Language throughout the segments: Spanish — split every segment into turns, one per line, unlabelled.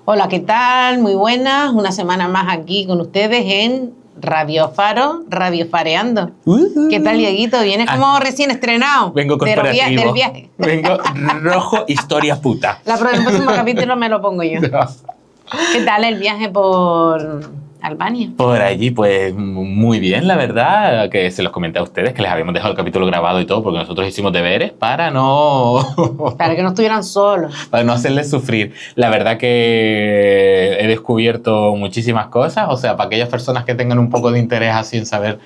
Hola, ¿qué tal? Muy buenas. Una semana más aquí con ustedes en Radio Faro, Radio Fareando. ¿Qué tal, Dieguito? ¿Vienes como recién estrenado?
Vengo corporativo.
Del viaje.
Vengo rojo, historia puta.
El próximo capítulo me lo pongo yo.
No.
¿Qué tal el viaje por Albania?
Por allí, pues muy bien, la verdad, que se los comenté a ustedes, que les habíamos dejado el capítulo grabado y todo, porque nosotros hicimos deberes para
Para que no estuvieran solos.
Para no hacerles sufrir. La verdad que he descubierto muchísimas cosas, o sea, para aquellas personas que tengan un poco de interés así en saber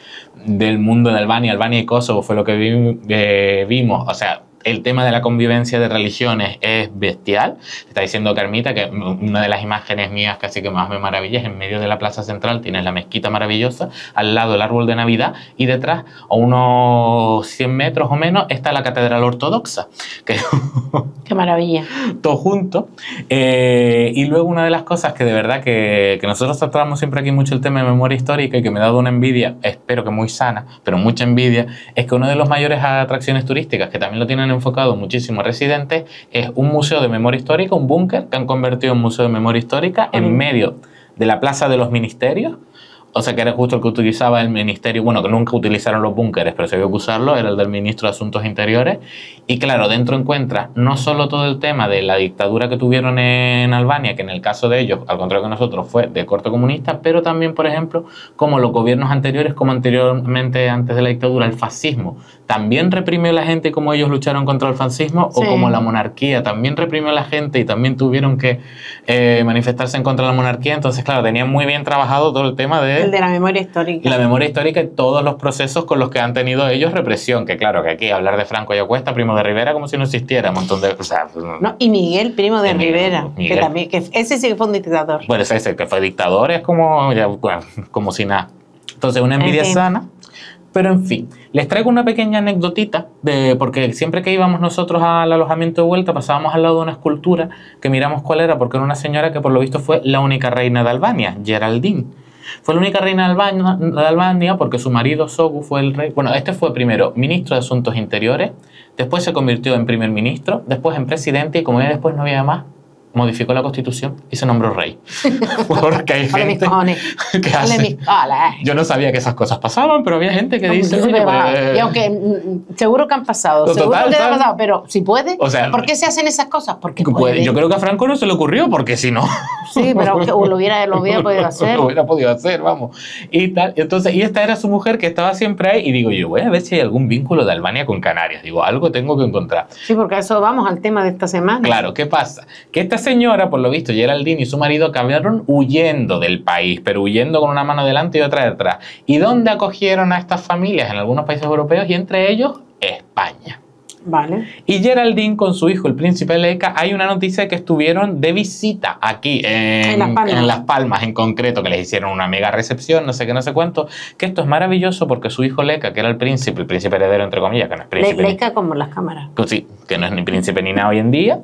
del mundo de Albania y Kosovo fue lo que vimos, o sea, el tema de la convivencia de religiones es bestial. Está diciendo Carmita que una de las imágenes mías casi que más me maravilla es en medio de la plaza central, tienes la mezquita maravillosa, al lado el árbol de Navidad y detrás, a unos 100 metros o menos, está la catedral ortodoxa.
¡Qué maravilla!
Todo junto. Y luego una de las cosas que de verdad que nosotros tratamos siempre aquí mucho el tema de memoria histórica y que me ha dado una envidia, espero que muy sana, pero mucha envidia, es que una de las mayores atracciones turísticas que también lo tienen enfocado muchísimo a residentes es un museo de memoria histórica, un búnker que han convertido en museo de memoria histórica en medio de la plaza de los ministerios. O sea, que era justo el que utilizaba el ministerio, bueno, que nunca utilizaron los búnkeres, pero se vio que usarlo, era el del ministro de Asuntos Interiores. Y claro, dentro encuentras no solo todo el tema de la dictadura que tuvieron en Albania, que en el caso de ellos, al contrario que nosotros, fue de corte comunista, pero también, por ejemplo, como los gobiernos anteriores, como anteriormente, antes de la dictadura, el fascismo también reprimió a la gente como ellos lucharon contra el fascismo, sí. O como la monarquía también reprimió a la gente y también tuvieron que manifestarse en contra de la monarquía. Entonces, claro, tenían muy bien trabajado todo el tema de...
El de la memoria histórica.
Y la memoria histórica y todos los procesos con los que han tenido ellos represión. Que claro, que aquí hablar de Franco y Acuesta, Primo de Rivera, como si no existiera. Un montón de... O sea,
no, y Miguel, Primo de Rivera.
Miguel.
Que también, que ese sí que fue un dictador.
Pues ese que fue dictador es como, ya, bueno, como si nada. Entonces, una envidia sana. Pero en fin, les traigo una pequeña anécdotita, porque siempre que íbamos nosotros al alojamiento de vuelta pasábamos al lado de una escultura que miramos cuál era, porque era una señora que por lo visto fue la única reina de Albania, Geraldine. Fue la única reina de Albania porque su marido Sogu fue el rey. Bueno, este fue primero ministro de Asuntos Interiores, después se convirtió en primer ministro, después en presidente y como ya después no había más, modificó la constitución y se nombró rey. Porque hay gente que hace... Yo no sabía que esas cosas pasaban, pero había gente que dice...
Oye, pues... Y aunque seguro que han pasado, seguro que han pasado, pero si puede,
o sea,
¿por qué se hacen esas cosas? Porque puede.
Yo creo que a Franco no se le ocurrió, porque si no...
Sí, pero lo hubiera podido hacer.
Lo hubiera podido hacer, vamos. Y tal. Entonces, y esta era su mujer que estaba siempre ahí, y digo yo, voy a ver si hay algún vínculo de Albania con Canarias. Digo, algo tengo que encontrar.
Sí, porque a eso vamos al tema de esta semana.
Claro, ¿qué pasa? Que esta señora, por lo visto, Geraldine y su marido acabaron huyendo del país, pero huyendo con una mano delante y otra detrás. ¿Y dónde acogieron a estas familias? En algunos países europeos y entre ellos, España.
Vale.
Y Geraldine con su hijo, el príncipe Leka, hay una noticia de que estuvieron de visita aquí en Las Palmas en concreto, que les hicieron una mega recepción, no sé qué, no sé cuánto, que esto es maravilloso porque su hijo Leka, que era el príncipe heredero entre comillas, que no es príncipe.
Leka como las cámaras.
Sí, que no es ni príncipe ni nada hoy en día.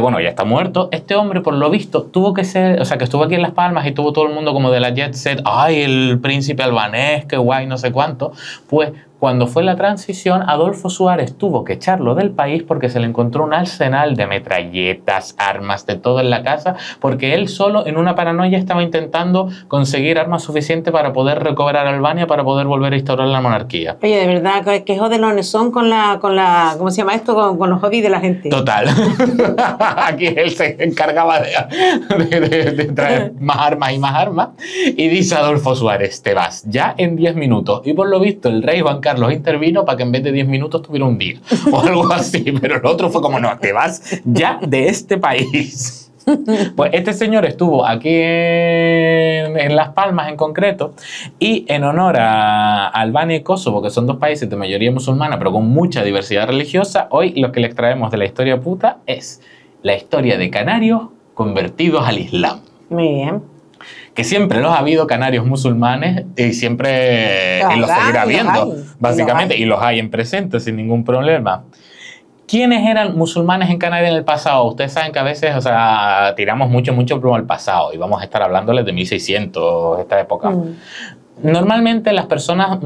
Bueno, ya está muerto. Este hombre, por lo visto, tuvo que ser, o sea, que estuvo aquí en Las Palmas y tuvo todo el mundo como de la jet set, ay, el príncipe albanés, qué guay, no sé cuánto. Pues cuando fue la transición, Adolfo Suárez tuvo que echarlo del país porque se le encontró un arsenal de metralletas, armas, de todo en la casa, porque él solo, en una paranoia, estaba intentando conseguir armas suficientes para poder recobrar Albania, para poder volver a instaurar la monarquía.
Oye, de verdad, que jodelones son con la, ¿cómo se llama esto? Con los hobbies de la gente.
Total. Aquí él se encargaba de traer más armas y más armas. Y dice Adolfo Suárez, te vas ya en 10 minutos. Y por lo visto, el rey Juan Carlos intervino para que en vez de 10 minutos tuviera un día. O algo así. Pero el otro fue como, no, te vas ya de este país. Pues este señor estuvo aquí en Las Palmas en concreto y en honor a Albania y Kosovo, que son dos países de mayoría musulmana pero con mucha diversidad religiosa, hoy lo que les traemos de la historia puta es la historia de canarios convertidos al Islam.
Muy bien.
Que siempre los ha habido canarios musulmanes y siempre los seguirá habiendo, básicamente, y los hay en presente sin ningún problema. ¿Quiénes eran musulmanes en Canarias en el pasado? Ustedes saben que a veces, o sea, tiramos mucho por el pasado y vamos a estar hablándoles de 1600, esta época. Normalmente las personas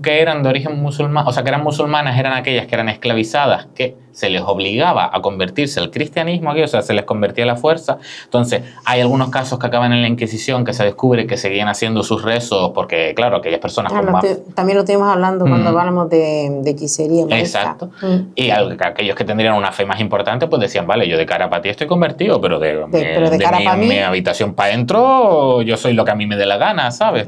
que eran de origen musulmán, o sea, que eran musulmanas, eran aquellas que eran esclavizadas, que se les obligaba a convertirse al cristianismo aquí, o sea, se les convertía a la fuerza. Entonces, hay algunos casos que acaban en la Inquisición que se descubre que seguían haciendo sus rezos porque, claro, aquellas personas con más...
También lo estuvimos hablando cuando hablamos de hechicería.
Exacto. Y aquellos que tendrían una fe más importante, pues decían, vale, yo de cara para ti estoy convertido, pero de mi habitación para adentro, yo soy lo que a mí me dé la gana, ¿sabes?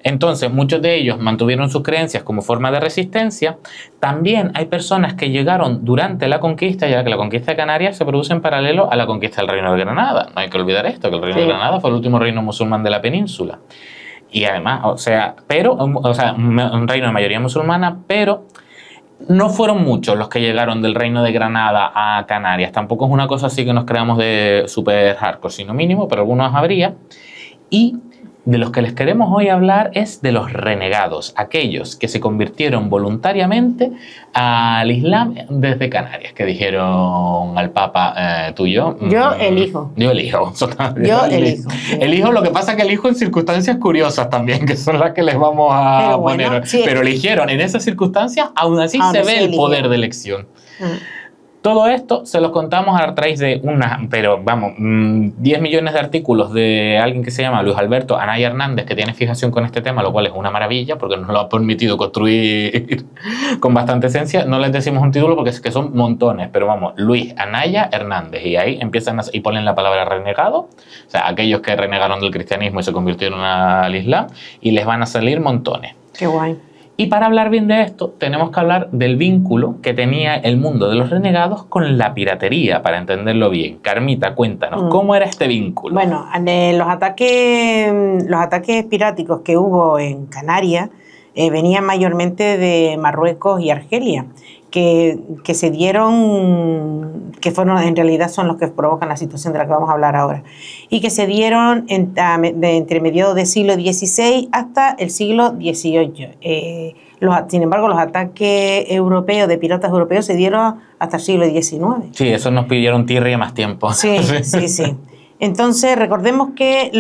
Entonces, muchos de ellos mantuvieron sus creencias como forma de resistencia. También hay personas que llegaron durante la conquista, ya que la conquista de Canarias se produce en paralelo a la conquista del Reino de Granada. No hay que olvidar esto, que el Reino de Granada fue el último reino musulmán de la península. Y además, un reino de mayoría musulmana, pero no fueron muchos los que llegaron del Reino de Granada a Canarias. Tampoco es una cosa así que nos creamos de super hardcore, sino mínimo, pero algunos habría. Y de los que les queremos hoy hablar es de los renegados, aquellos que se convirtieron voluntariamente al Islam desde Canarias, que dijeron al Papa, tú y yo.
Yo elijo.
Yo elijo.
Yo elijo.
Elijo, lo que pasa es que elijo en circunstancias curiosas también, que son las que les vamos a poner. Bueno, sí, pero eligieron en esas circunstancias, aún así se ve el poder de elección. Todo esto se los contamos a raíz de 10 millones de artículos de alguien que se llama Luis Alberto Anaya Hernández, que tiene fijación con este tema, lo cual es una maravilla porque nos lo ha permitido construir con bastante esencia. No les decimos un título porque es que son montones, pero vamos, Luis Anaya Hernández, y ahí empiezan y ponen la palabra renegado, o sea, aquellos que renegaron del cristianismo y se convirtieron al Islam, y les van a salir montones.
Qué guay.
Y para hablar bien de esto, tenemos que hablar del vínculo que tenía el mundo de los renegados con la piratería, para entenderlo bien. Carmita, cuéntanos, ¿cómo era este vínculo?
Bueno, los ataques piráticos que hubo en Canarias venían mayormente de Marruecos y Argelia, que se dieron, que fueron, en realidad son los que provocan la situación de la que vamos a hablar ahora, y que se dieron entre mediados del siglo XVI hasta el siglo XVIII. Sin embargo, los ataques europeos, de piratas europeos, se dieron hasta el siglo XIX.
Sí, eso nos pidieron tirria más tiempo.
Sí. Entonces, recordemos que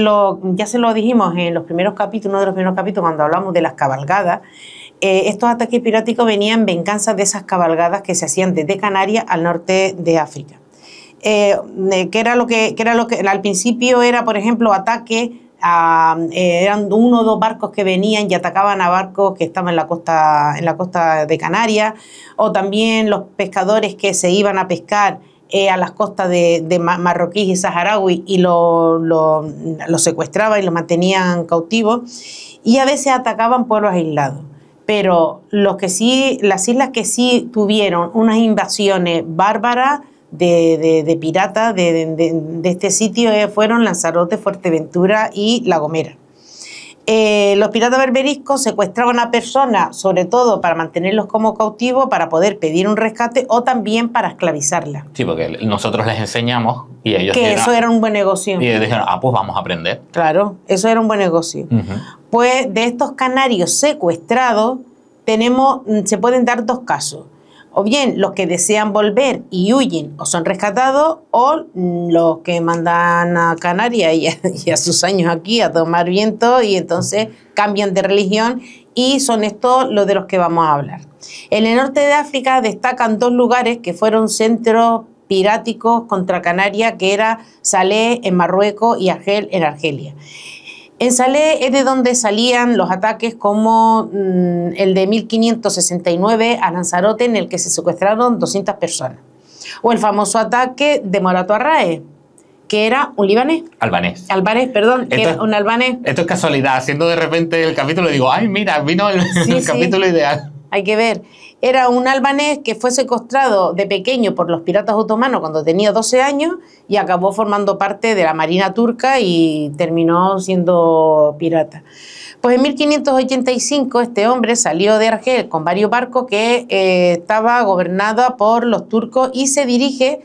ya se lo dijimos en los primeros capítulos, uno de los primeros capítulos, cuando hablamos de las cabalgadas. Estos ataques piráticos venían en venganza de esas cabalgadas que se hacían desde Canarias al norte de África. Que era lo que al principio era, por ejemplo, ataques eran 1 o 2 barcos que venían y atacaban a barcos que estaban en la costa de Canarias, o también los pescadores que se iban a pescar a las costas de marroquíes y saharaui y los secuestraban y los mantenían cautivos, y a veces atacaban pueblos aislados. Pero las islas que sí tuvieron unas invasiones bárbaras de piratas de este sitio fueron Lanzarote, Fuerteventura y La Gomera. Los piratas berberiscos secuestraban a personas, sobre todo para mantenerlos como cautivos, para poder pedir un rescate o también para esclavizarlas.
Sí, porque nosotros les enseñamos y ellos
eso era un buen negocio.
Y ellos dijeron, pues vamos a aprender.
Claro, eso era un buen negocio. Pues de estos canarios secuestrados se pueden dar 2 casos. O bien los que desean volver y huyen o son rescatados, o los que mandan a Canarias y a sus años aquí a tomar viento y entonces cambian de religión, y son estos los de los que vamos a hablar. En el norte de África destacan 2 lugares que fueron centros piráticos contra Canarias, que era Salé en Marruecos y Argel en Argelia. En Salé es de donde salían los ataques como el de 1569 a Lanzarote, en el que se secuestraron 200 personas. O el famoso ataque de Morato Arraez, que era un libanés.
Albanés,
perdón, que era un albanés.
Esto es casualidad, haciendo de repente el capítulo, digo, ay, mira, vino el capítulo ideal.
Hay que ver. Era un albanés que fue secuestrado de pequeño por los piratas otomanos cuando tenía 12 años y acabó formando parte de la marina turca y terminó siendo pirata. Pues en 1585 este hombre salió de Argel con varios barcos que estaba gobernada por los turcos y se dirige...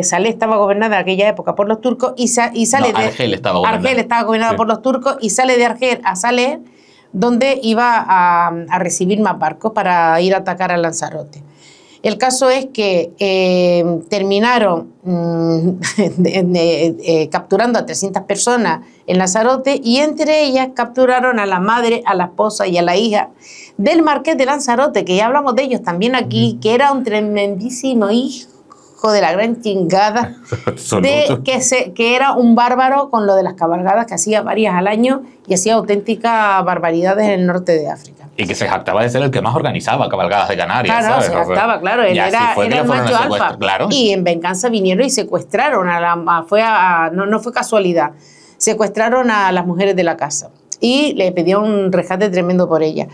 Salé estaba gobernada en aquella época por los turcos y sale de...
Argel estaba gobernada.
Argel estaba gobernada por los turcos y sale de Argel a Salé, donde iba a recibir más barcos para ir a atacar a Lanzarote. El caso es que terminaron capturando a 300 personas en Lanzarote, y entre ellas capturaron a la madre, a la esposa y a la hija del marqués de Lanzarote, que ya hablamos de ellos también aquí, que era un tremendísimo hijo de la gran chingada, que era un bárbaro con lo de las cabalgadas, que hacía varias al año y hacía auténticas barbaridades en el norte de África.
Y que se jactaba de ser el que más organizaba cabalgadas de Canarias,
claro,
¿sabes?
Se jactaba, claro, él era el macho alfa.
Claro.
Y en venganza vinieron y secuestraron no fue casualidad, secuestraron a las mujeres de la casa y le pedían un rescate tremendo por ella.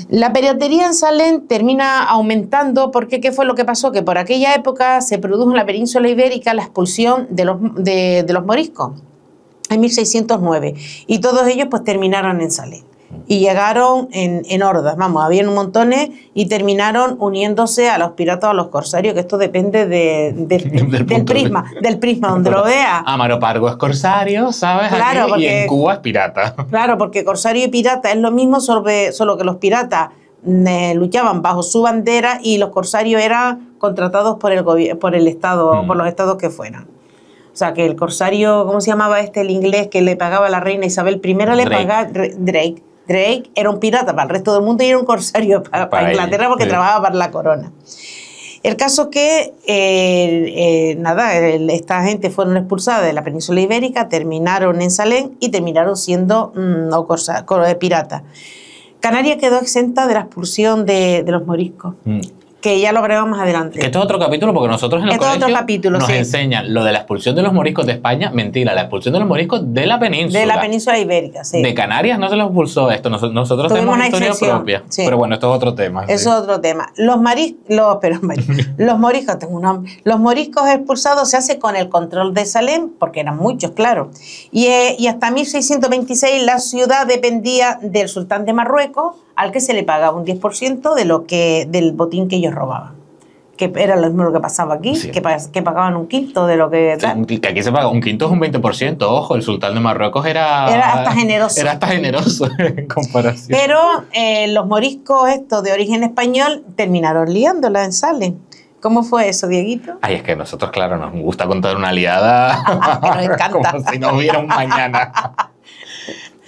La piratería en Salén termina aumentando porque ¿qué fue lo que pasó? Que por aquella época se produjo en la península ibérica la expulsión de los moriscos en 1609, y todos ellos pues terminaron en Salén y llegaron en hordas, vamos, habían un montones, y terminaron uniéndose a los piratas o a los corsarios, que esto depende del prisma donde lo veas.
Amaro Pargo es corsario, ¿sabes?
Claro,
aquí,
porque,
y en Cuba es pirata.
Claro, porque corsario y pirata es lo mismo, solo que los piratas luchaban bajo su bandera y los corsarios eran contratados por el Estado, por los estados que fueran. O sea, que el corsario, ¿cómo se llamaba el inglés que le pagaba a la reina Isabel I? Pagaba Drake. Drake era un pirata para el resto del mundo y era un corsario para Inglaterra, porque trabajaba para la corona. El caso es que, esta gente fueron expulsadas de la península ibérica, terminaron en Salén y terminaron siendo piratas. Canarias quedó exenta de la expulsión de los moriscos. Que ya lo veremos más adelante.
Que esto es otro capítulo, porque nosotros en el colegio nos enseñan lo de la expulsión de los moriscos de España. Mentira, la expulsión de los moriscos de la península.
De la península ibérica, sí.
De Canarias no se los expulsó esto. Nosotros tenemos una historia propia. Sí. Pero bueno, esto es otro tema.
Eso es otro tema. Los moriscos, tengo un nombre. Los moriscos expulsados se hace con el control de Salem, porque eran muchos, claro. Y hasta 1626 la ciudad dependía del sultán de Marruecos, al que se le pagaba un 10% del botín que ellos robaban. Que era lo mismo que pasaba aquí, sí. que pagaban un quinto de lo que...
Sí, que aquí se paga un quinto, es un 20%. Ojo, el sultán de Marruecos era
hasta generoso.
Era hasta generoso en comparación.
Pero los moriscos estos de origen español terminaron liándola en Salem. ¿Cómo fue eso, Dieguito?
Ay, es que a nosotros, claro, nos gusta contar una liada.
Nos encanta.
Como si no hubiera un mañana.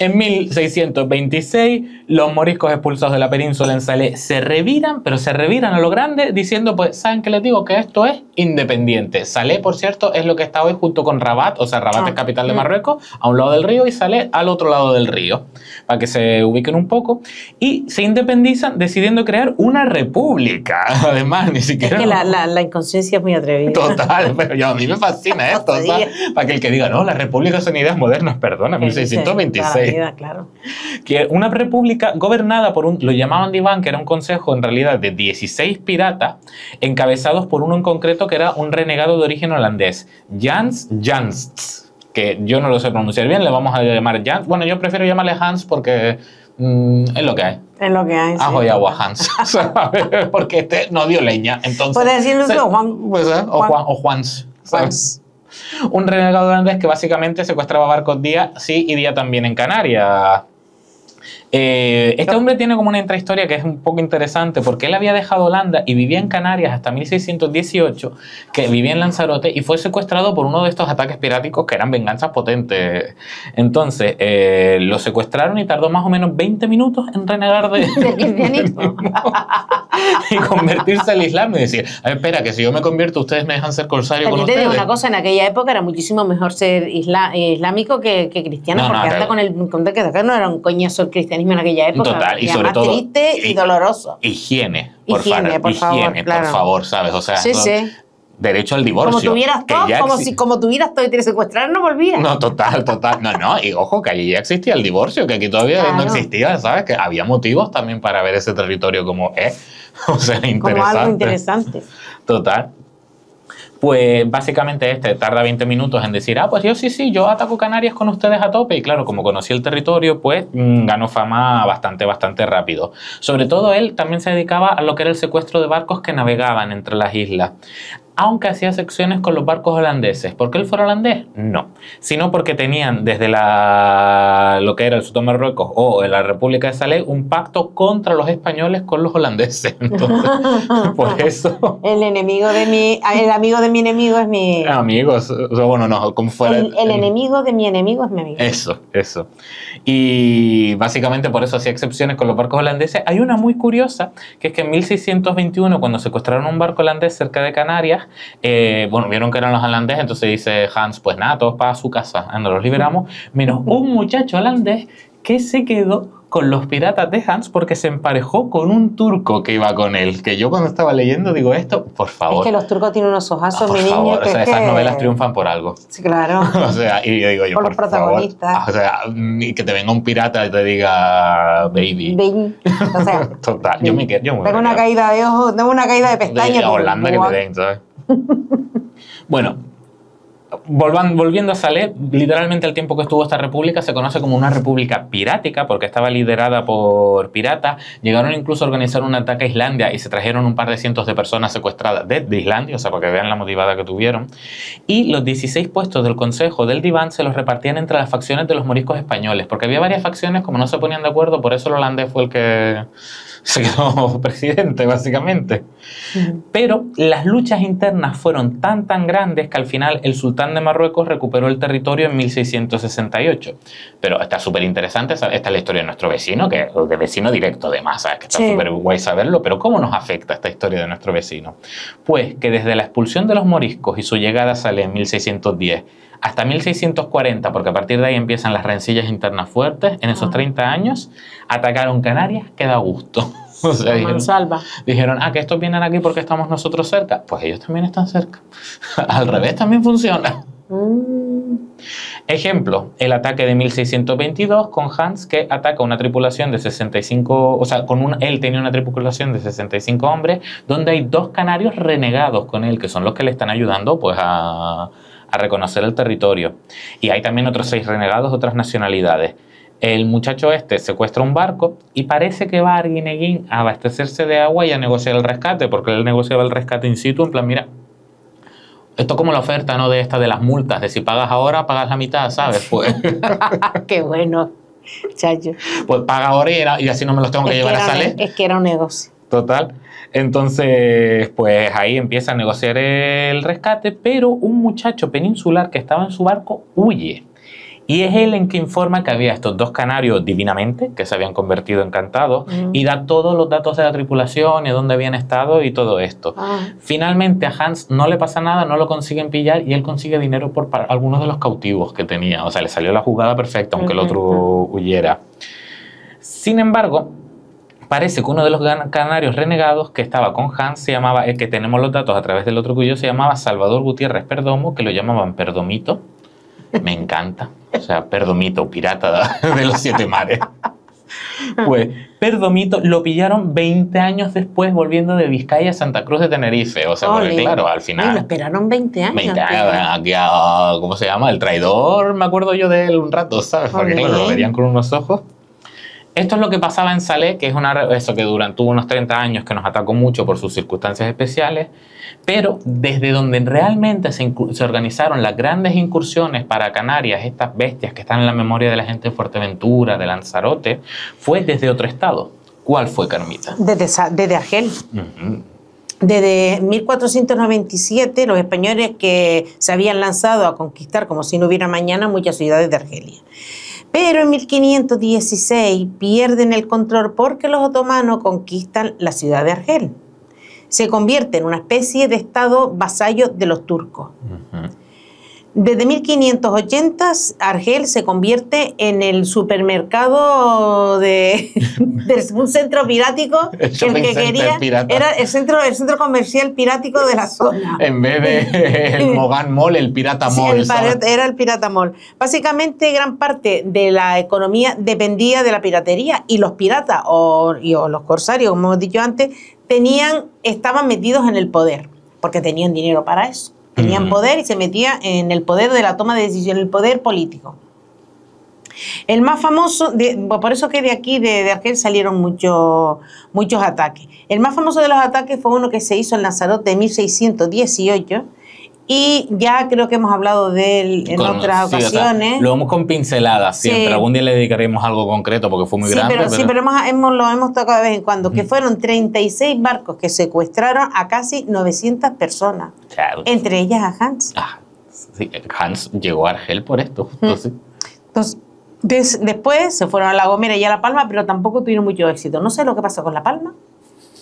En 1626, los moriscos expulsados de la península en Salé se reviran, pero se reviran a lo grande, diciendo, pues, ¿saben qué les digo? Que esto es independiente. Salé, por cierto, es lo que está hoy junto con Rabat, o sea, Rabat es capital de Marruecos, a un lado del río, y Salé al otro lado del río, para que se ubiquen un poco, y se independizan decidiendo crear una república. Además, ni siquiera...
Es que la inconsciencia es muy atrevida.
Total, pero a mí me fascina esto, ¿sabes? Para que el que diga, no, las repúblicas son ideas modernas, perdona, 1626.
Claro.
Que una república gobernada por lo llamaban diván, que era un consejo en realidad de 16 piratas, encabezados por uno en concreto que era un renegado de origen holandés, Jans Janst, que yo no lo sé pronunciar bien, le vamos a llamar Jans. Bueno, yo prefiero llamarle Hans porque es lo que hay.
Es lo que hay.
Ajo y agua, Hans. Porque no dio leña. Entonces,
puede decirlo Juan.
Pues, o Juans.
Juans.
Un renegado holandés que básicamente secuestraba barcos día sí y día también en Canarias. Este hombre tiene como una intrahistoria que es un poco interesante, porque él había dejado Holanda y vivía en Canarias hasta 1618, que vivía en Lanzarote, y fue secuestrado por uno de estos ataques piráticos que eran venganzas potentes. Entonces lo secuestraron y tardó más o menos 20 minutos en renegar de cristianismo y convertirse al Islam y decir, espera, que si yo me convierto ustedes me dejan ser corsario con ustedes.
Te digo una cosa, en aquella época era muchísimo mejor ser islámico que cristiano, porque hasta con el que acá no era un coñazo el cristianismo en aquella época.
Total, y sobre todo
triste y doloroso.
Higiene,
por
favor, ¿sabes? O sea,
sí.
Derecho al divorcio.
Como tuvieras todo, como tuvieras todo y te secuestraron, no volvías.
No, total. No, y ojo, que allí ya existía el divorcio, que aquí todavía no existía, ¿sabes? Que había motivos también para ver ese territorio como o sea, interesante.
Como algo interesante.
Total. Pues básicamente tarda 20 minutos en decir, pues yo ataco Canarias con ustedes a tope. Y claro, como conocí el territorio, pues ganó fama bastante rápido. Sobre todo él también se dedicaba a lo que era el secuestro de barcos que navegaban entre las islas. aunque hacía secciones con los barcos holandeses. ¿Por qué él fue holandés? No, sino porque tenían desde lo que era el Sultán de Marruecos o la República de Salé un pacto contra los españoles con los holandeses. Entonces, por eso...
El amigo de mi enemigo es mi...
Amigos, o sea, bueno, no, como fuera...
El enemigo de mi enemigo es mi amigo.
Eso. Y básicamente por eso hacía excepciones con los barcos holandeses. Hay una muy curiosa, que es que en 1621, cuando secuestraron un barco holandés cerca de Canarias, vieron que eran los holandeses, entonces dice Hans, pues nada, todos para su casa, nos los liberamos, menos un muchacho holandés que se quedó con los piratas de Hans porque se emparejó con un turco que iba con él. Que yo cuando estaba leyendo digo esto, por favor.
Es que los turcos tienen unos ojazos, mi niño.
O sea, esas novelas triunfan por algo.
Sí, claro.
O sea, y yo digo yo,
por los protagonistas.
Favor, o sea, y que te venga un pirata y te diga baby.
O sea,
total, yo me quedo.
Tengo una caída de ojos, tengo una caída de pestañas.
De Holanda que te den, ¿sabes? Bueno, volviendo a Salé, literalmente el tiempo que estuvo esta república se conoce como una república pirática porque estaba liderada por piratas. Llegaron incluso a organizar un ataque a Islandia y se trajeron un par de cientos de personas secuestradas desde Islandia, o sea, para que vean la motivada que tuvieron. Y los 16 puestos del Consejo del Diván se los repartían entre las facciones de los moriscos españoles, porque había varias facciones, como no se ponían de acuerdo, por eso el holandés fue el que se quedó presidente, básicamente. Pero las luchas internas fueron tan grandes que al final el sultán de Marruecos recuperó el territorio en 1668. Pero está súper interesante, esta es la historia de nuestro vecino, que de vecino directo además, ¿sabes? Que está súper guay saberlo, pero ¿cómo nos afecta esta historia de nuestro vecino? Pues que desde la expulsión de los moriscos y su llegada a Salé en 1610 hasta 1640, porque a partir de ahí empiezan las rencillas internas fuertes, en esos 30 años atacaron Canarias que da gusto. O sea, dijeron, que estos vienen aquí porque estamos nosotros cerca. Pues ellos también están cerca. Al revés también funciona. Ejemplo, el ataque de 1622 con Hans, que ataca una tripulación de 65, o sea, él tenía una tripulación de 65 hombres, donde hay 2 canarios renegados con él, que son los que le están ayudando pues a reconocer el territorio. Y hay también otros 6 renegados de otras nacionalidades. El muchacho secuestra un barco y parece que va a Arguineguín a abastecerse de agua y a negociar el rescate, porque él negociaba el rescate in situ, en plan, mira, esto como la oferta, ¿no? De las multas, de si pagas ahora, pagas la mitad, ¿sabes? Pues,
qué bueno, chacho.
Pues paga ahora y así no me los tengo que llevar a Salé.
Es que era un negocio.
Total. Entonces, pues ahí empieza a negociar el rescate, pero un muchacho peninsular que estaba en su barco huye. Y es él en que informa que había estos 2 canarios divinamente, que se habían convertido en cantados, y da todos los datos de la tripulación y dónde habían estado y todo esto. Finalmente a Hans no le pasa nada, no lo consiguen pillar y él consigue dinero por algunos de los cautivos que tenía. O sea, le salió la jugada perfecta, aunque el otro huyera. Sin embargo, parece que uno de los canarios renegados que estaba con Hans se llamaba, el que tenemos los datos a través del otro cuyo, se llamaba Salvador Gutiérrez Perdomo, que lo llamaban Perdomito. Me encanta. O sea, Perdomito, pirata de los 7 mares. Pues Perdomito lo pillaron 20 años después volviendo de Vizcaya a Santa Cruz de Tenerife. O sea, porque claro, al final...
Lo esperaron 20 años.
20 años, aquí ¿cómo se llama? El traidor, me acuerdo yo de él un rato, ¿sabes? Porque claro, lo verían con unos ojos. Esto es lo que pasaba en Salé, que es eso que tuvo unos 30 años, que nos atacó mucho por sus circunstancias especiales, pero desde donde realmente se organizaron las grandes incursiones para Canarias, estas bestias que están en la memoria de la gente de Fuerteventura, de Lanzarote, fue desde otro estado. ¿Cuál fue, Carmita?
Desde Argel. Desde 1497, los españoles que se habían lanzado a conquistar, como si no hubiera mañana, muchas ciudades de Argelia. Pero en 1516 pierden el control porque los otomanos conquistan la ciudad de Argel. Se convierte en una especie de estado vasallo de los turcos. Desde 1580, Argel se convierte en el supermercado de un centro pirático. El que quería era el centro comercial pirático de la zona.
En vez de el Mogan Mall, el Pirata Mall.
Sí, era el Pirata Mall. Básicamente, gran parte de la economía dependía de la piratería, y los piratas o los corsarios, como hemos dicho antes, estaban metidos en el poder, porque tenían dinero para eso. Tenían poder y se metía en el poder de la toma de decisiones, el poder político. El más famoso, por eso que de aquí, de Argel, salieron muchos ataques. El más famoso de los ataques fue uno que se hizo en Lanzarote en 1618, y ya creo que hemos hablado de él en otras ocasiones.
O sea, lo vemos con pinceladas siempre. Algún día le dedicaremos algo concreto porque fue muy grande.
Pero lo hemos tocado de vez en cuando, que fueron 36 barcos que secuestraron a casi 900 personas,
claro.
Entre ellas a Hans.
Sí, Hans llegó a Argel por esto.
Entonces, después se fueron a La Gomera y a La Palma, pero tampoco tuvieron mucho éxito. No sé lo que pasó con La Palma,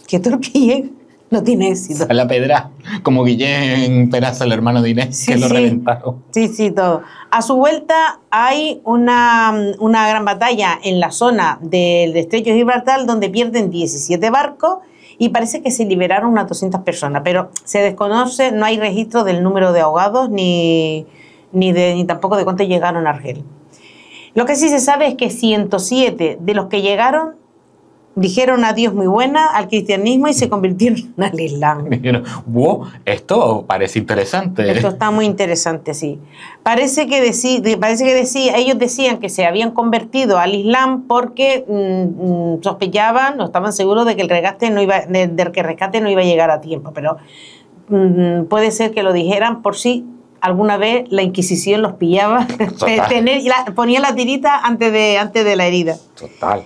que Turquía no tiene éxito.
A la pedra, como Guillén Peraza, el hermano de Inés, que lo reventaron.
Sí, todo. A su vuelta hay una gran batalla en la zona del estrecho de Gibraltar, donde pierden 17 barcos y parece que se liberaron unas 200 personas, pero se desconoce, no hay registro del número de ahogados ni tampoco de cuántos llegaron a Argel. Lo que sí se sabe es que 107 de los que llegaron dijeron adiós muy buena al cristianismo y se convirtieron al Islam.
Dijeron, wow, esto parece interesante.
Esto está muy interesante, sí. Parece que ellos decían que se habían convertido al Islam porque sospechaban, no estaban seguros de que el rescate no iba a llegar a tiempo, pero puede ser que lo dijeran por si alguna vez la Inquisición los pillaba, ponía la tirita antes de la herida.
Total.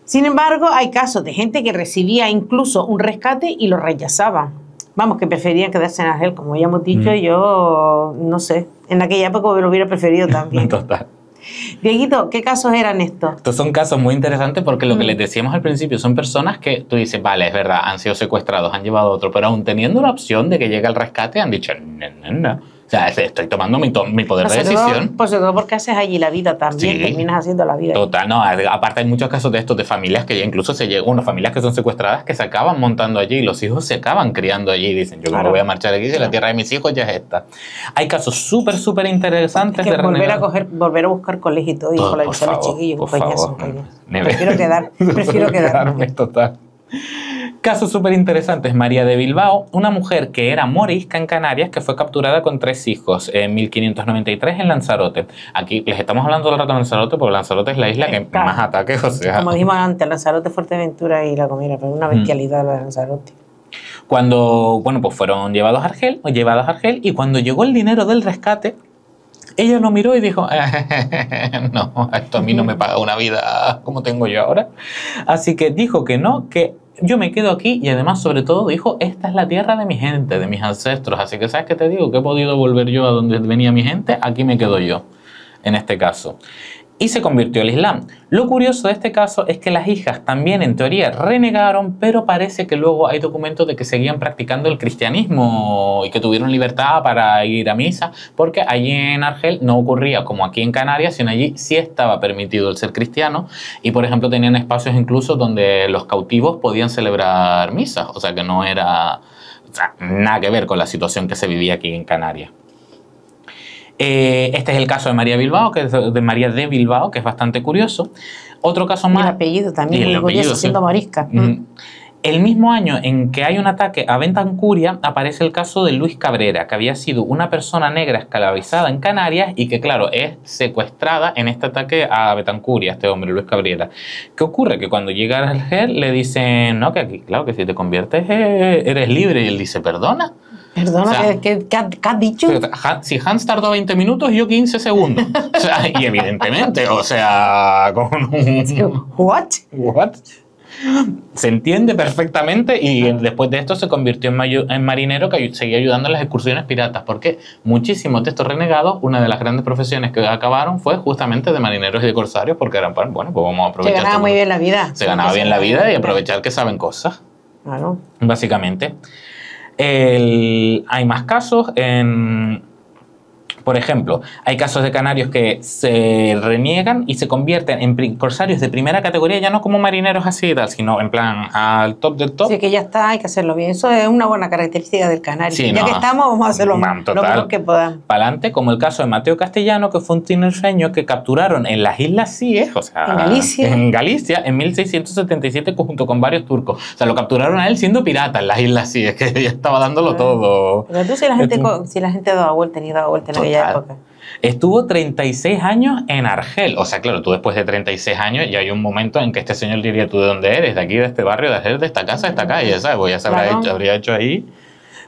Sin embargo, hay casos de gente que recibía incluso un rescate y lo rechazaban. Vamos, que preferían quedarse en Argel, como ya hemos dicho. Yo no sé, en aquella época lo hubiera preferido también.
Total.
Dieguito, ¿qué casos eran estos?
Estos son casos muy interesantes porque lo que les decíamos al principio son personas que tú dices, vale, es verdad, han sido secuestrados, han llevado a otro, pero aún teniendo la opción de que llegue el rescate, han dicho, no. O sea, estoy tomando mi poder de decisión.
Pues sobre todo porque haces allí la vida también, terminas haciendo la vida.
Total, no, aparte hay muchos casos de estos, de familias que ya incluso familias que son secuestradas que se acaban montando allí y los hijos se acaban criando allí y dicen, yo no voy a marchar aquí si la tierra de mis hijos ya es esta. Hay casos súper interesantes de
volver a buscar colegio y todo, y con la visión de chiquillos, prefiero quedarme.
Total. Casos súper interesantes. María de Bilbao, una mujer que era morisca en Canarias, que fue capturada con 3 hijos en 1593 en Lanzarote. Aquí les estamos hablando del rato de Lanzarote porque Lanzarote es la isla que más ataques, o sea.
Como dijimos antes, Lanzarote, Fuerteventura y La Gomera, pero una bestialidad la de Lanzarote.
Cuando, pues fueron llevados a Argel, y cuando llegó el dinero del rescate, ella lo miró y dijo, no, esto a mí no me paga una vida como tengo yo ahora. Así que dijo que no, que yo me quedo aquí, y además, sobre todo, dijo, esta es la tierra de mi gente, de mis ancestros. Así que, ¿sabes qué te digo? Que he podido volver yo a donde venía mi gente, aquí me quedo yo, en este caso. Y se convirtió al Islam. Lo curioso de este caso es que las hijas también, en teoría, renegaron, pero parece que luego hay documentos de que seguían practicando el cristianismo y que tuvieron libertad para ir a misa, porque allí en Argel no ocurría como aquí en Canarias, sino allí sí estaba permitido el ser cristiano, y por ejemplo tenían espacios incluso donde los cautivos podían celebrar misas, o sea que no era nada que ver con la situación que se vivía aquí en Canarias. Este es el caso de María Bilbao, de María de Bilbao, que es bastante curioso. Otro caso más.
Y el apellido también, muy curioso, siendo morisca.
El mismo año en que hay un ataque a Betancuria, aparece el caso de Luis Cabrera, que había sido una persona negra esclavizada en Canarias y que, claro, es secuestrada en este ataque a Betancuria, este hombre, Luis Cabrera. ¿Qué ocurre? Que cuando llega a Argel le dicen, no, que aquí, claro, que si te conviertes eres libre. Y él dice, ¿perdona?
Perdona,
o sea,
¿qué has dicho?
Si Hans tardó 20 minutos, yo 15 segundos. O sea, y evidentemente, o sea, con un...
¿What?
Se entiende perfectamente, y después de esto se convirtió en marinero que seguía ayudando en las excursiones piratas, porque muchísimos de estos renegados, una de las grandes profesiones que acabaron fue justamente de marineros y de corsarios, porque eran, bueno, pues vamos a aprovechar.
Se ganaba muy bien la vida.
Se ganaba bien la vida y aprovechar que saben cosas.
Claro.
Básicamente. Hay más casos por ejemplo, hay casos de canarios que se reniegan y se convierten en corsarios de primera categoría, ya no como marineros así y tal, sino en plan al top del top.
Sí, que ya está, hay que hacerlo bien. Eso es una buena característica del canario. Sí, ya que estamos, vamos a hacerlo lo mejor que podamos.
Para adelante, como el caso de Mateo Castellano, que fue un tinerfeño que capturaron en las Islas Cíes, o sea, en Galicia, en 1677 junto con varios turcos. O sea, lo capturaron a él siendo pirata en las Islas Cíes, que ya estaba dándolo todo.
Pero tú, si la gente ha dado vuelta ni dado vuelta en aquella época.
Estuvo 36 años en Argel. O sea, claro, tú después de 36 años ya hay un momento en que este señor diría, ¿tú de dónde eres? De aquí, de este barrio, de Argel, de esta casa, de esta calle, ¿sabes? Pues ya se habría hecho ahí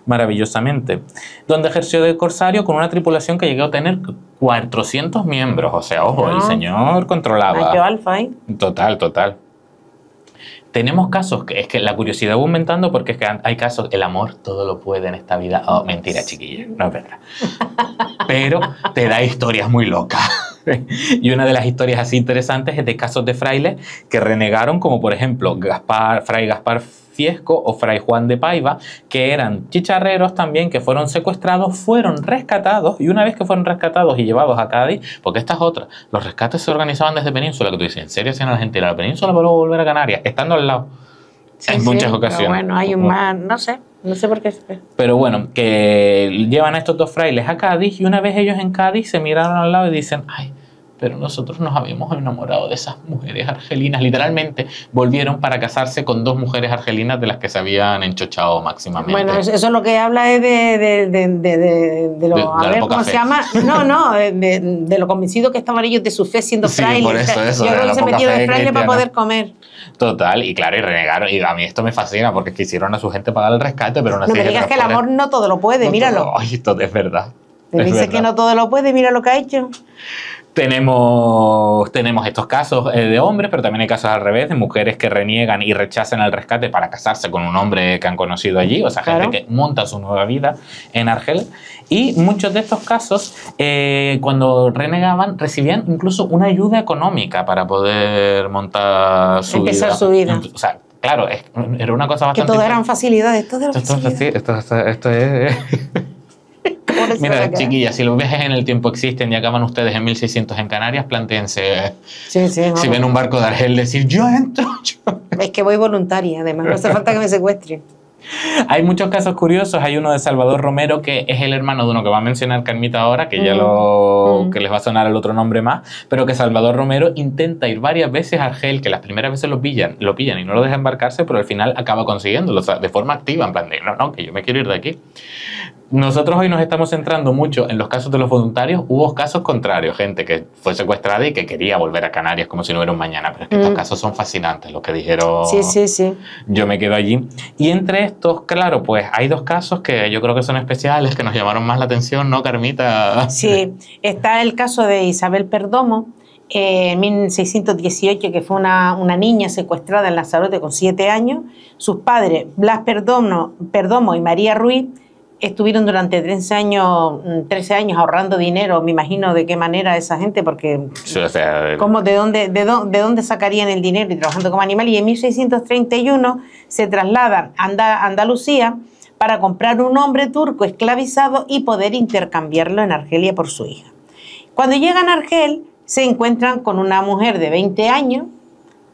maravillosamente. Donde ejerció de corsario con una tripulación que llegó a tener 400 miembros. O sea, ojo, el señor controlaba.
Macho alfa, ¿eh?
Total, total. Tenemos casos, que es que la curiosidad va aumentando porque es que hay casos, el amor todo lo puede en esta vida. Oh, mentira, chiquilla, no es verdad. Pero te da historias muy locas. Y una de las historias así interesantes es de casos de frailes que renegaron, como por ejemplo Fray Gaspar Fiesco o Fray Juan de Paiva, que eran chicharreros también, que fueron secuestrados, fueron rescatados, y una vez que fueron rescatados y llevados a Cádiz, porque esta es otra, los rescates se organizaban desde Península, que tú dices, ¿en serio hacían Argentina? La Península para luego volver a Canarias, estando al lado, en muchas ocasiones.
Pero bueno, hay un más, no sé por qué.
Pero bueno, que llevan a estos dos frailes a Cádiz, y una vez ellos en Cádiz se miraron al lado y dicen, ay, pero nosotros nos habíamos enamorado de esas mujeres argelinas. Literalmente volvieron para casarse con dos mujeres argelinas de las que se habían enchochado máximamente.
Bueno, eso es lo que habla es de lo... A ver, ¿cómo se llama? No, de lo convencido que estaban ellos de su fe siendo frailes.
Por eso,
yo creo que se metieron de fraile para poder comer.
Total, y claro, y renegaron. Y a mí esto me fascina porque quisieron a su gente pagar el rescate, pero
no me digas que el amor no todo lo puede, míralo.
Ay, esto es verdad.
Te dice que no todo lo puede, mira lo que ha hecho.
Tenemos estos casos de hombres, pero también hay casos al revés, de mujeres que reniegan y rechazan el rescate para casarse con un hombre que han conocido allí, o sea, gente que monta su nueva vida en Argel. Y muchos de estos casos, cuando renegaban, recibían incluso una ayuda económica para poder montar
empezar su vida.
O sea, claro, era una cosa bastante...
Que todo eran facilidades, todo era
facilidades. Esto es... Mira, chiquillas, si los viajes en el tiempo existen y acaban ustedes en 1600 en Canarias, plantéense, si ven un barco de Argel, decir, yo entro.
Es que voy voluntaria, además, no hace falta que me secuestren.
Hay muchos casos curiosos. Hay uno de Salvador Romero, que es el hermano de uno que va a mencionar Carmita ahora, que ya que les va a sonar el otro nombre más, pero que Salvador Romero intenta ir varias veces a Argel, que las primeras veces lo pillan y no lo dejan embarcarse, pero al final acaba consiguiéndolo, o sea, de forma activa, en plan de, no, que yo me quiero ir de aquí. Nosotros hoy nos estamos centrando mucho en los casos de los voluntarios. Hubo casos contrarios, gente que fue secuestrada y que quería volver a Canarias como si no hubiera un mañana, pero es que estos casos son fascinantes, los que dijeron yo me quedo allí. Y entre estos, claro, pues hay dos casos que yo creo que son especiales, que nos llamaron más la atención, ¿no, Carmita?
Sí, está el caso de Isabel Perdomo, en 1618, que fue una niña secuestrada en Lanzarote con 7 años. Sus padres, Blas Perdomo y María Ruiz, estuvieron durante 13 años ahorrando dinero. Me imagino de qué manera esa gente, porque
sí, o sea,
¿cómo, de dónde sacarían el dinero y trabajando como animal? Y en 1631 se trasladan a Andalucía para comprar un hombre turco esclavizado y poder intercambiarlo en Argelia por su hija. Cuando llegan a Argel, se encuentran con una mujer de 20 años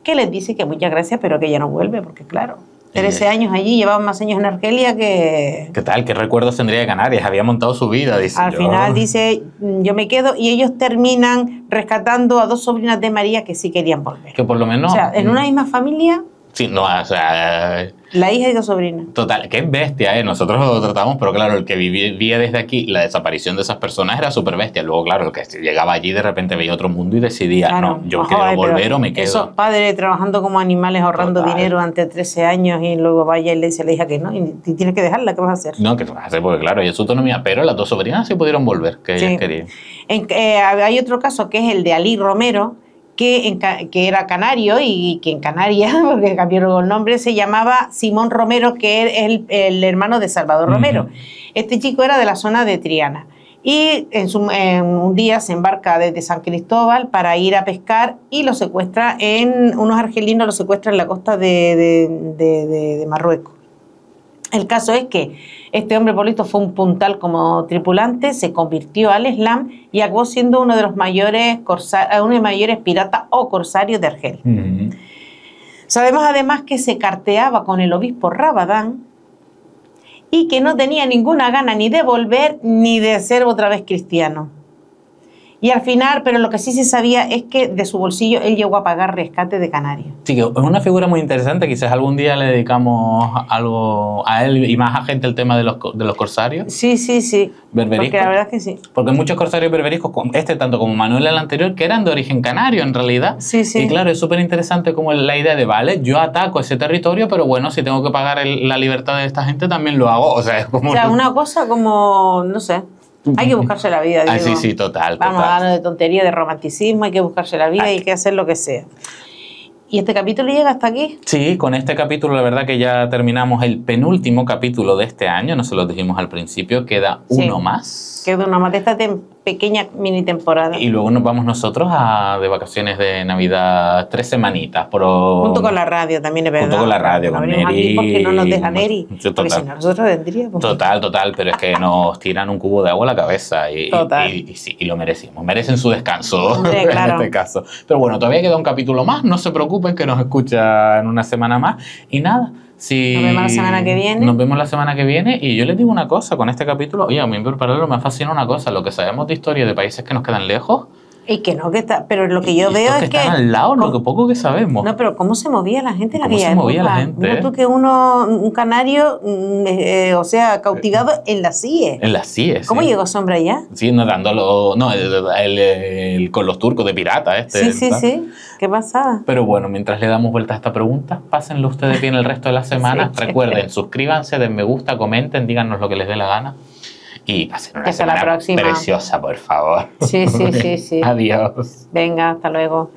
que les dice que muchas gracias, pero que ella no vuelve, porque claro, 13 años allí, llevaban más años en Argelia que...
¿Qué tal? ¿Qué recuerdos tendría de Canarias? Había montado su vida, dice.
Al final dice, yo me quedo, y ellos terminan rescatando a 2 sobrinas de María que sí querían volver.
Que por lo menos...
O sea, en una misma familia...
Sí, no, o sea...
La hija y 2 sobrinas.
Total, qué bestia, ¿eh? Nosotros lo tratamos, pero claro, el que vivía desde aquí, la desaparición de esas personas era súper bestia. Luego, claro, el que llegaba allí de repente veía otro mundo y decidía, claro, no, yo quiero volver o me quedo.
Esos padres trabajando como animales, ahorrando dinero ante 13 años y luego vaya y le dice a la hija que no, y tienes que dejarla, ¿qué vas a hacer?
No, ¿qué vas a hacer? Porque claro, ella es su autonomía, pero las 2 sobrinas sí pudieron volver, que ellas querían.
Hay otro caso que es el de Alí Romero, que era canario y que en Canarias, porque cambiaron el nombre, se llamaba Simón Romero, que es el hermano de Salvador Romero. Este chico era de la zona de Triana y en un día se embarca desde San Cristóbal para ir a pescar y lo secuestra unos argelinos lo secuestran en la costa de Marruecos. El caso es que este hombre Polito fue un puntal como tripulante, se convirtió al Islam y acabó siendo uno de los mayores piratas o corsarios de Argel. Sabemos además que se carteaba con el obispo Rabadán y que no tenía ninguna gana ni de volver ni de ser otra vez cristiano. Y al final, pero lo que sí se sabía es que de su bolsillo él llegó a pagar rescate de Canarias.
Sí, que es una figura muy interesante. Quizás algún día le dedicamos algo a él y más a gente el tema de los corsarios.
Sí, sí, sí.
Berberiscos.
Porque la verdad es que sí.
Porque hay muchos corsarios berberiscos, tanto como Manuel el anterior, que eran de origen canario en realidad.
Sí, sí.
Y claro, es súper interesante como la idea de, vale, yo ataco ese territorio, pero bueno, si tengo que pagar la libertad de esta gente, también lo hago. O sea, es como...
O sea, una cosa como, no sé, hay que buscarse la vida.
Ah,
digo.
sí, sí, total.
Vamos a hablar de tontería, de romanticismo, hay que buscarse la vida y hay que hacer lo que sea. ¿Y este capítulo llega hasta aquí?
Sí, con este capítulo la verdad que ya terminamos el penúltimo capítulo de este año, no se lo dijimos al principio, queda uno más.
Queda uno más de esta pequeña mini temporada.
Y luego nos vamos nosotros de vacaciones de Navidad 3 semanitas.
Junto con la radio también, es verdad.
Junto con la radio, con Neri.
Aquí porque no nos deja Neri.
Sí,
porque si no, nosotros vendríamos.
Total, pero es que nos tiran un cubo de agua a la cabeza y sí, y lo merecimos. Merecen su descanso
claro.
en este caso. Pero bueno, todavía queda un capítulo más, no se preocupen que nos escuchan una semana más. Y nada, si
nos vemos la semana que viene.
Nos vemos la semana que viene y yo les digo una cosa, con este capítulo, oye, a mí en paralelo me fascina una cosa, lo que sabemos de historia de países que nos quedan lejos.
Y que no, que está, pero lo que yo veo es que...
están al lado, lo que poco que sabemos.
No, pero cómo se movía la gente en aquella época.
¿Cómo se movía la gente?
Mira tú que un canario, o sea, cautivado en las CIE.
En las CIE,
¿Cómo llegó Sombra allá?
Sí, no dándolo... No, con los turcos de pirata
Sí. Qué pasada.
Pero bueno, mientras le damos vuelta a esta pregunta, pásenlo ustedes bien el resto de la semana. Sí. Recuerden, suscríbanse, den me gusta, comenten, díganos lo que les dé la gana. Y pasen una semana preciosa, por favor.
Sí.
Adiós.
Venga, hasta luego.